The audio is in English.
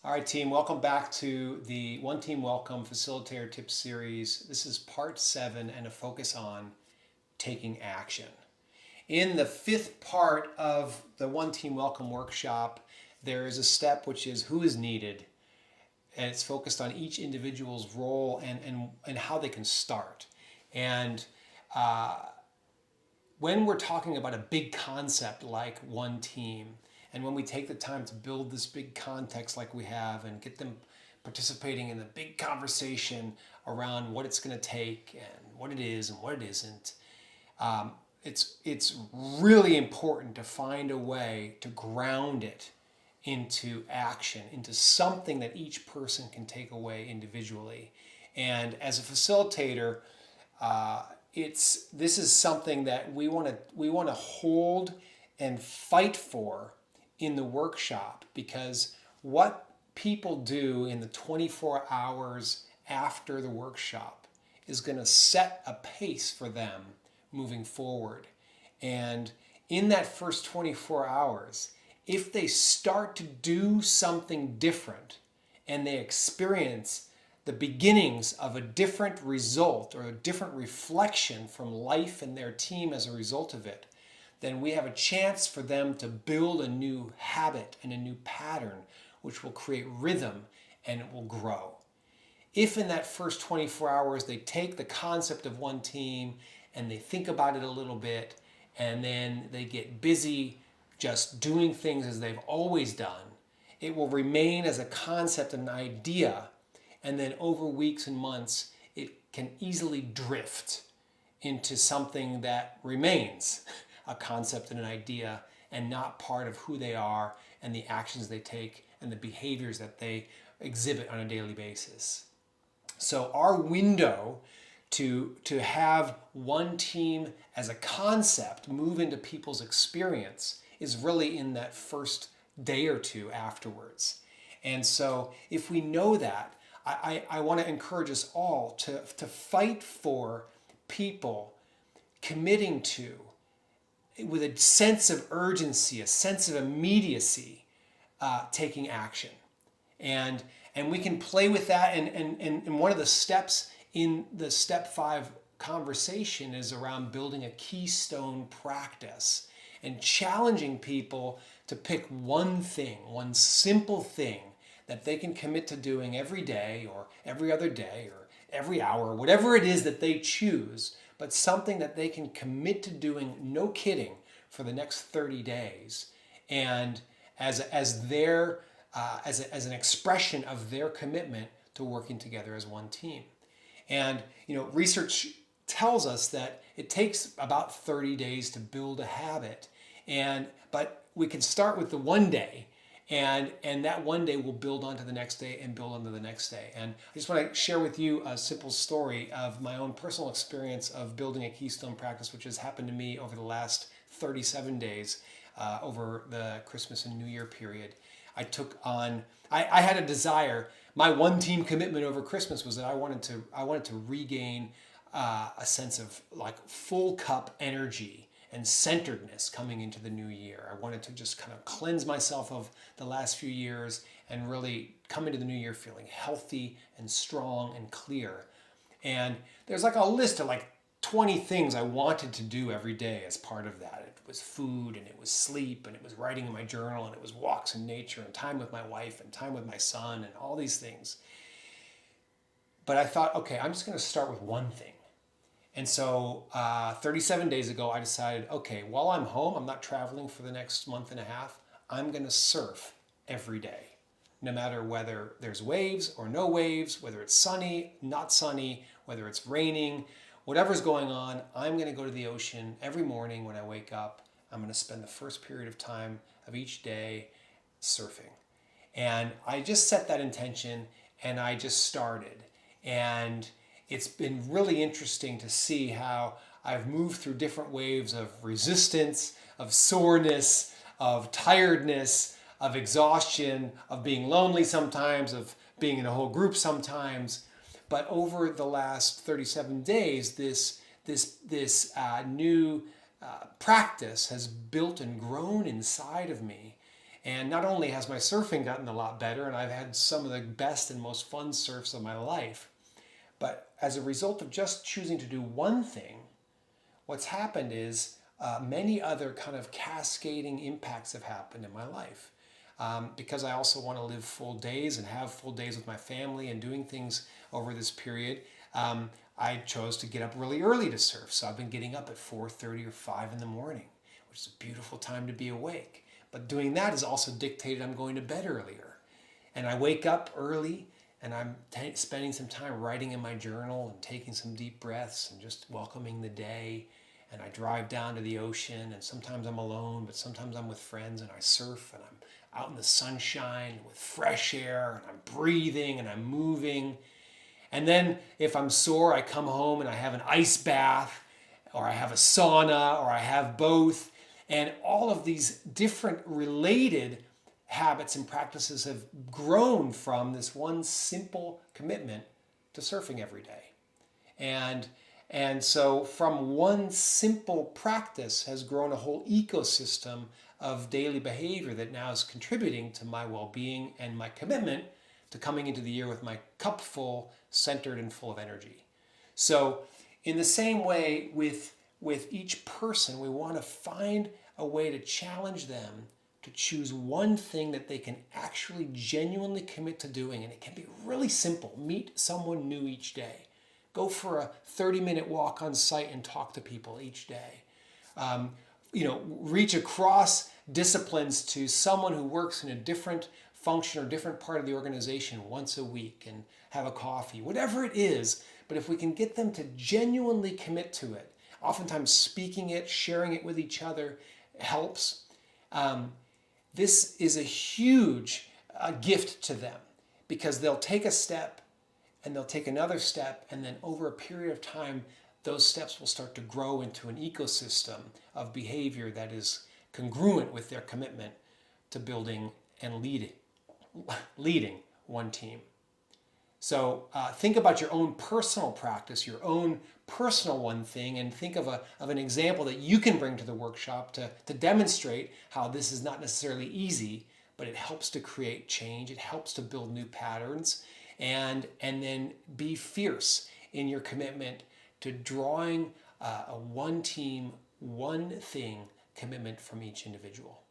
All right, team, welcome back to the One Team Welcome Facilitator Tips Series. This is part 7 and a focus on taking action. In the fifth part of the One Team Welcome workshop, there is a step which is who is needed, and it's focused on each individual's role and how they can start. And when we're talking about a big concept like one team, and when we take the time to build this big context like we have and get them participating in the big conversation around what it's going to take and what it is and what it isn't, it's really important to find a way to ground it into action, into something that each person can take away individually. And as a facilitator, this is something that we want to hold and fight for in the workshop, because what people do in the 24 hours after the workshop is going to set a pace for them moving forward. And in that first 24 hours, if they start to do something different and they experience the beginnings of a different result or a different reflection from life and their team as a result of it, then we have a chance for them to build a new habit and a new pattern, which will create rhythm and it will grow. If in that first 24 hours they take the concept of one team and they think about it a little bit, and then they get busy just doing things as they've always done, it will remain as a concept, an idea, and then over weeks and months, it can easily drift into something that remains a concept and an idea and not part of who they are and the actions they take and the behaviors that they exhibit on a daily basis. So our window to have one team as a concept move into people's experience is really in that first day or two afterwards. And so if we know that, I want to encourage us all to fight for people committing to, with a sense of urgency, a sense of immediacy, taking action. And we can play with that. And one of the steps in the step 5 conversation is around building a keystone practice and challenging people to pick one thing, one simple thing that they can commit to doing every day or every other day or every hour, whatever it is that they choose, but something that they can commit to doing, no kidding, for the next 30 days. And as an expression of their commitment to working together as one team. And research tells us that it takes about 30 days to build a habit. But we can start with the one day, and that one day will build onto the next day and build onto the next day. And I just want to share with you a simple story of my own personal experience of building a keystone practice, which has happened to me over the last 37 days over the Christmas and New Year period. I had a desire. My one team commitment over Christmas was that I wanted to regain a sense of like full cup energy and centeredness coming into the new year. I wanted to just kind of cleanse myself of the last few years and really come into the new year feeling healthy and strong and clear. And there's like a list of like 20 things I wanted to do every day as part of that. It was food, and it was sleep, and it was writing in my journal, and it was walks in nature, and time with my wife, and time with my son, and all these things. But I thought, okay, I'm just going to start with one thing. And so 37 days ago, I decided, okay, while I'm home, I'm not traveling for the next month and a half, I'm going to surf every day. No matter whether there's waves or no waves, whether it's sunny, not sunny, whether it's raining, whatever's going on, I'm going to go to the ocean every morning when I wake up. I'm going to spend the first period of time of each day surfing. And I just set that intention and I just started. And it's been really interesting to see how I've moved through different waves of resistance, of soreness, of tiredness, of exhaustion, of being lonely sometimes, of being in a whole group sometimes. But over the last 37 days, this new practice has built and grown inside of me. And not only has my surfing gotten a lot better, and I've had some of the best and most fun surfs of my life, but as a result of just choosing to do one thing, what's happened is many other kind of cascading impacts have happened in my life. Because I also want to live full days and have full days with my family and doing things over this period, I chose to get up really early to surf. So I've been getting up at 4:30 or 5 in the morning, which is a beautiful time to be awake. But doing that has also dictated I'm going to bed earlier. And I wake up early and I'm spending some time writing in my journal and taking some deep breaths and just welcoming the day. And I drive down to the ocean, and sometimes I'm alone, but sometimes I'm with friends, and I surf, and I'm out in the sunshine with fresh air, and I'm breathing and I'm moving. And then if I'm sore, I come home and I have an ice bath, or I have a sauna, or I have both. And all of these different related habits and practices have grown from this one simple commitment to surfing every day. And and so from one simple practice has grown a whole ecosystem of daily behavior that now is contributing to my well-being and my commitment to coming into the year with my cup full, centered and full of energy. So in the same way with each person, we want to find a way to challenge them to choose one thing that they can actually genuinely commit to doing. And it can be really simple. Meet someone new each day. Go for a 30-minute walk on site and talk to people each day. Reach across disciplines to someone who works in a different function or different part of the organization once a week and have a coffee, whatever it is. But if we can get them to genuinely commit to it, oftentimes speaking it, sharing it with each other helps. This is a huge gift to them because they'll take a step and they'll take another step, and then over a period of time, those steps will start to grow into an ecosystem of behavior that is congruent with their commitment to building and leading one team. So think about your own personal practice, your own personal one thing, and think of an example that you can bring to the workshop to demonstrate how this is not necessarily easy, but it helps to create change. It helps to build new patterns, and then be fierce in your commitment to drawing a one team, one thing commitment from each individual.